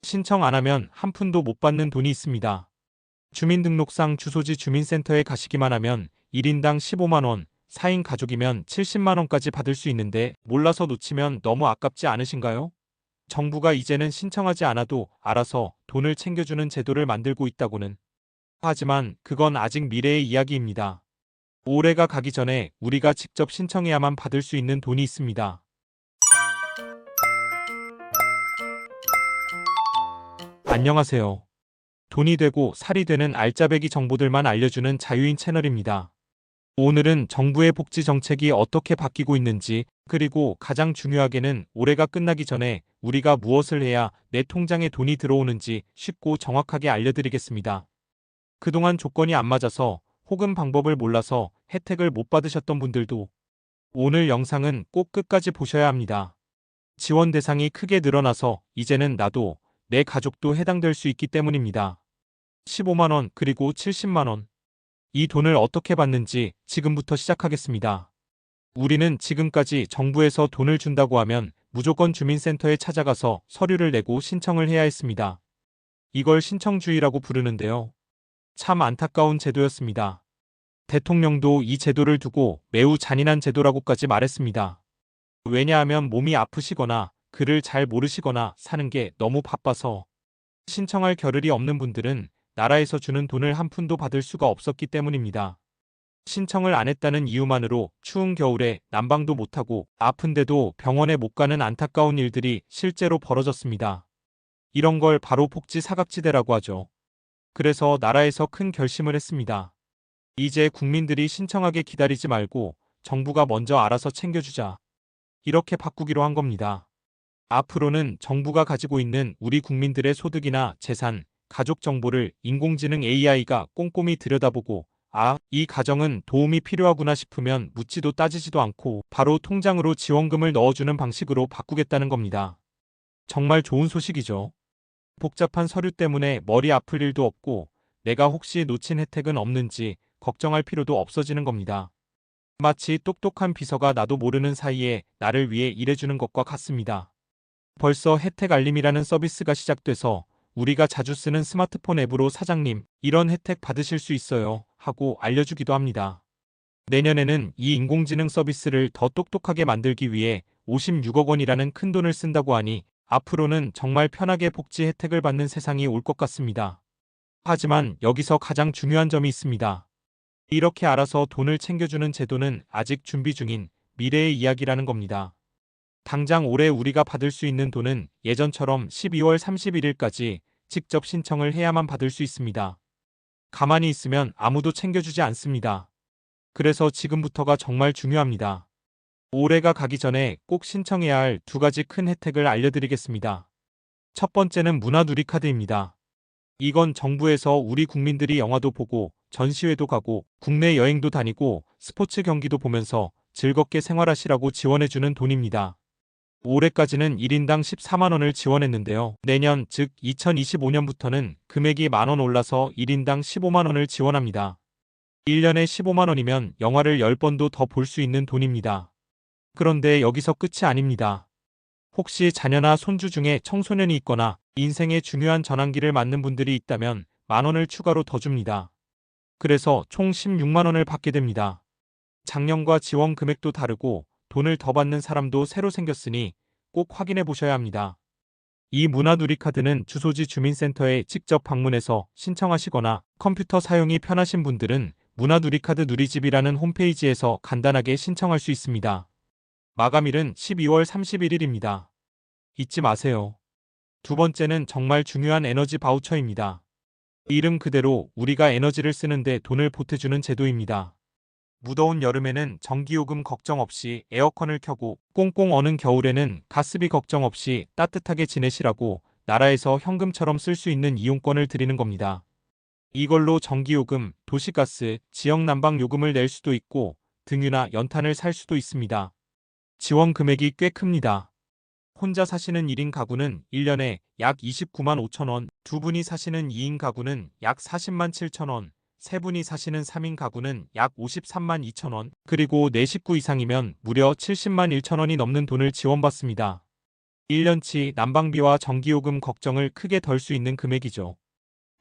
신청 안 하면 한 푼도 못 받는 돈이 있습니다. 주민등록상 주소지 주민센터에 가시기만 하면 1인당 15만 원, 4인 가족이면 70만 원까지 받을 수 있는데 몰라서 놓치면 너무 아깝지 않으신가요? 정부가 이제는 신청하지 않아도 알아서 돈을 챙겨주는 제도를 만들고 있다고는. 하지만 그건 아직 미래의 이야기입니다. 올해가 가기 전에 우리가 직접 신청해야만 받을 수 있는 돈이 있습니다. 안녕하세요. 돈이 되고 살이 되는 알짜배기 정보들만 알려주는 자유인 채널입니다. 오늘은 정부의 복지 정책이 어떻게 바뀌고 있는지, 그리고 가장 중요하게는 올해가 끝나기 전에 우리가 무엇을 해야 내 통장에 돈이 들어오는지 쉽고 정확하게 알려드리겠습니다. 그동안 조건이 안 맞아서 혹은 방법을 몰라서 혜택을 못 받으셨던 분들도 오늘 영상은 꼭 끝까지 보셔야 합니다. 지원 대상이 크게 늘어나서 이제는 나도 내 가족도 해당될 수 있기 때문입니다. 15만 원 그리고 70만 원. 이 돈을 어떻게 받는지 지금부터 시작하겠습니다. 우리는 지금까지 정부에서 돈을 준다고 하면 무조건 주민센터에 찾아가서 서류를 내고 신청을 해야 했습니다. 이걸 신청주의라고 부르는데요. 참 안타까운 제도였습니다. 대통령도 이 제도를 두고 매우 잔인한 제도라고까지 말했습니다. 왜냐하면 몸이 아프시거나 글을 잘 모르시거나 사는 게 너무 바빠서 신청할 겨를이 없는 분들은 나라에서 주는 돈을 한 푼도 받을 수가 없었기 때문입니다. 신청을 안 했다는 이유만으로 추운 겨울에 난방도 못하고 아픈데도 병원에 못 가는 안타까운 일들이 실제로 벌어졌습니다. 이런 걸 바로 복지 사각지대라고 하죠. 그래서 나라에서 큰 결심을 했습니다. 이제 국민들이 신청하게 기다리지 말고 정부가 먼저 알아서 챙겨주자. 이렇게 바꾸기로 한 겁니다. 앞으로는 정부가 가지고 있는 우리 국민들의 소득이나 재산, 가족 정보를 인공지능 AI가 꼼꼼히 들여다보고 이 가정은 도움이 필요하구나 싶으면 묻지도 따지지도 않고 바로 통장으로 지원금을 넣어주는 방식으로 바꾸겠다는 겁니다. 정말 좋은 소식이죠. 복잡한 서류 때문에 머리 아플 일도 없고 내가 혹시 놓친 혜택은 없는지 걱정할 필요도 없어지는 겁니다. 마치 똑똑한 비서가 나도 모르는 사이에 나를 위해 일해주는 것과 같습니다. 벌써 혜택 알림이라는 서비스가 시작돼서 우리가 자주 쓰는 스마트폰 앱으로 사장님, 이런 혜택 받으실 수 있어요 하고 알려주기도 합니다. 내년에는 이 인공지능 서비스를 더 똑똑하게 만들기 위해 56억 원이라는 큰 돈을 쓴다고 하니 앞으로는 정말 편하게 복지 혜택을 받는 세상이 올 것 같습니다. 하지만 여기서 가장 중요한 점이 있습니다. 이렇게 알아서 돈을 챙겨주는 제도는 아직 준비 중인 미래의 이야기라는 겁니다. 당장 올해 우리가 받을 수 있는 돈은 예전처럼 12월 31일까지 직접 신청을 해야만 받을 수 있습니다. 가만히 있으면 아무도 챙겨주지 않습니다. 그래서 지금부터가 정말 중요합니다. 올해가 가기 전에 꼭 신청해야 할 두 가지 큰 혜택을 알려드리겠습니다. 첫 번째는 문화누리카드입니다. 이건 정부에서 우리 국민들이 영화도 보고 전시회도 가고 국내 여행도 다니고 스포츠 경기도 보면서 즐겁게 생활하시라고 지원해주는 돈입니다. 올해까지는 1인당 14만 원을 지원했는데요. 내년 즉 2025년부터는 금액이 만 원 올라서 1인당 15만 원을 지원합니다. 1년에 15만 원이면 영화를 10번도 더 볼 수 있는 돈입니다. 그런데 여기서 끝이 아닙니다. 혹시 자녀나 손주 중에 청소년이 있거나 인생의 중요한 전환기를 맞는 분들이 있다면 만 원을 추가로 더 줍니다. 그래서 총 16만 원을 받게 됩니다. 작년과 지원 금액도 다르고 돈을 더 받는 사람도 새로 생겼으니 꼭 확인해 보셔야 합니다. 이 문화누리카드는 주소지 주민센터에 직접 방문해서 신청하시거나 컴퓨터 사용이 편하신 분들은 문화누리카드 누리집이라는 홈페이지에서 간단하게 신청할 수 있습니다. 마감일은 12월 31일입니다. 잊지 마세요. 두 번째는 정말 중요한 에너지 바우처입니다. 이름 그대로 우리가 에너지를 쓰는데 돈을 보태주는 제도입니다. 무더운 여름에는 전기요금 걱정 없이 에어컨을 켜고 꽁꽁 어는 겨울에는 가스비 걱정 없이 따뜻하게 지내시라고 나라에서 현금처럼 쓸 수 있는 이용권을 드리는 겁니다. 이걸로 전기요금, 도시가스, 지역난방요금을 낼 수도 있고 등유나 연탄을 살 수도 있습니다. 지원 금액이 꽤 큽니다. 혼자 사시는 1인 가구는 1년에 약 29만 5천 원, 두 분이 사시는 2인 가구는 약 40만 7천 원, 세 분이 사시는 3인 가구는 약 53만 2천 원, 그리고 4식구 이상이면 무려 70만 1천 원이 넘는 돈을 지원받습니다. 1년치 난방비와 전기요금 걱정을 크게 덜 수 있는 금액이죠.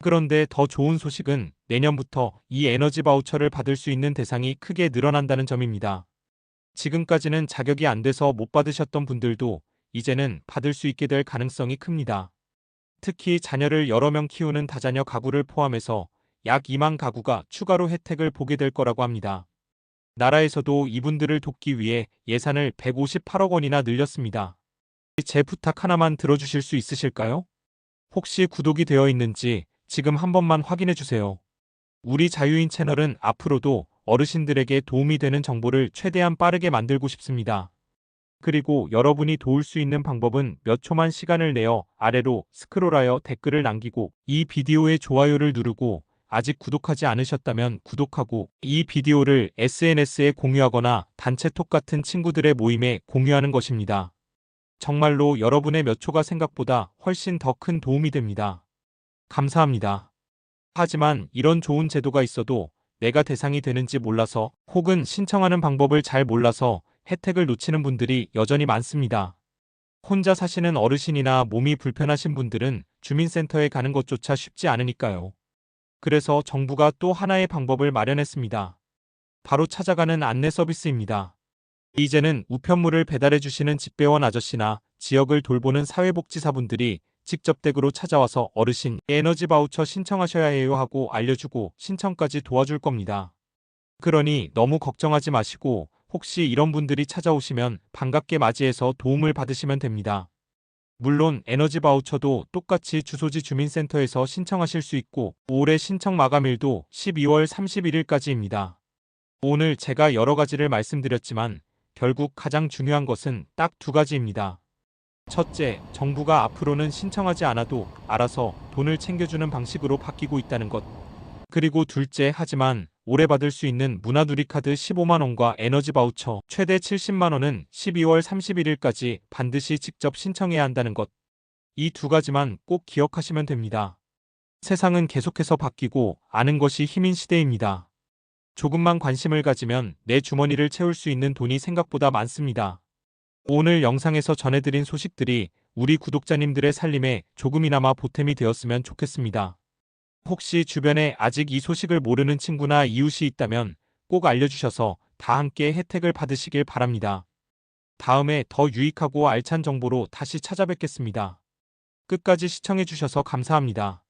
그런데 더 좋은 소식은 내년부터 이 에너지 바우처를 받을 수 있는 대상이 크게 늘어난다는 점입니다. 지금까지는 자격이 안 돼서 못 받으셨던 분들도 이제는 받을 수 있게 될 가능성이 큽니다. 특히 자녀를 여러 명 키우는 다자녀 가구를 포함해서 약 2만 가구가 추가로 혜택을 보게 될 거라고 합니다. 나라에서도 이분들을 돕기 위해 예산을 158억 원이나 늘렸습니다. 제 부탁 하나만 들어주실 수 있으실까요? 혹시 구독이 되어 있는지 지금 한 번만 확인해 주세요. 우리 자유인 채널은 앞으로도 어르신들에게 도움이 되는 정보를 최대한 빠르게 만들고 싶습니다. 그리고 여러분이 도울 수 있는 방법은 몇 초만 시간을 내어 아래로 스크롤하여 댓글을 남기고 이 비디오에 좋아요를 누르고 아직 구독하지 않으셨다면 구독하고 이 비디오를 SNS에 공유하거나 단체톡 같은 친구들의 모임에 공유하는 것입니다. 정말로 여러분의 몇 초가 생각보다 훨씬 더 큰 도움이 됩니다. 감사합니다. 하지만 이런 좋은 제도가 있어도 내가 대상이 되는지 몰라서 혹은 신청하는 방법을 잘 몰라서 혜택을 놓치는 분들이 여전히 많습니다. 혼자 사시는 어르신이나 몸이 불편하신 분들은 주민센터에 가는 것조차 쉽지 않으니까요. 그래서 정부가 또 하나의 방법을 마련했습니다. 바로 찾아가는 안내 서비스입니다. 이제는 우편물을 배달해 주시는 집배원 아저씨나 지역을 돌보는 사회복지사분들이 직접 댁으로 찾아와서 어르신 에너지 바우처 신청하셔야 해요 하고 알려주고 신청까지 도와줄 겁니다. 그러니 너무 걱정하지 마시고 혹시 이런 분들이 찾아오시면 반갑게 맞이해서 도움을 받으시면 됩니다. 물론 에너지 바우처도 똑같이 주소지 주민센터에서 신청하실 수 있고 올해 신청 마감일도 12월 31일까지입니다. 오늘 제가 여러 가지를 말씀드렸지만 결국 가장 중요한 것은 딱 두 가지입니다. 첫째, 정부가 앞으로는 신청하지 않아도 알아서 돈을 챙겨주는 방식으로 바뀌고 있다는 것. 그리고 둘째, 하지만 올해 받을 수 있는 문화누리카드 15만 원과 에너지 바우처 최대 70만 원은 12월 31일까지 반드시 직접 신청해야 한다는 것. 이 두 가지만 꼭 기억하시면 됩니다. 세상은 계속해서 바뀌고 아는 것이 힘인 시대입니다. 조금만 관심을 가지면 내 주머니를 채울 수 있는 돈이 생각보다 많습니다. 오늘 영상에서 전해드린 소식들이 우리 구독자님들의 살림에 조금이나마 보탬이 되었으면 좋겠습니다. 혹시 주변에 아직 이 소식을 모르는 친구나 이웃이 있다면 꼭 알려주셔서 다 함께 혜택을 받으시길 바랍니다. 다음에 더 유익하고 알찬 정보로 다시 찾아뵙겠습니다. 끝까지 시청해주셔서 감사합니다.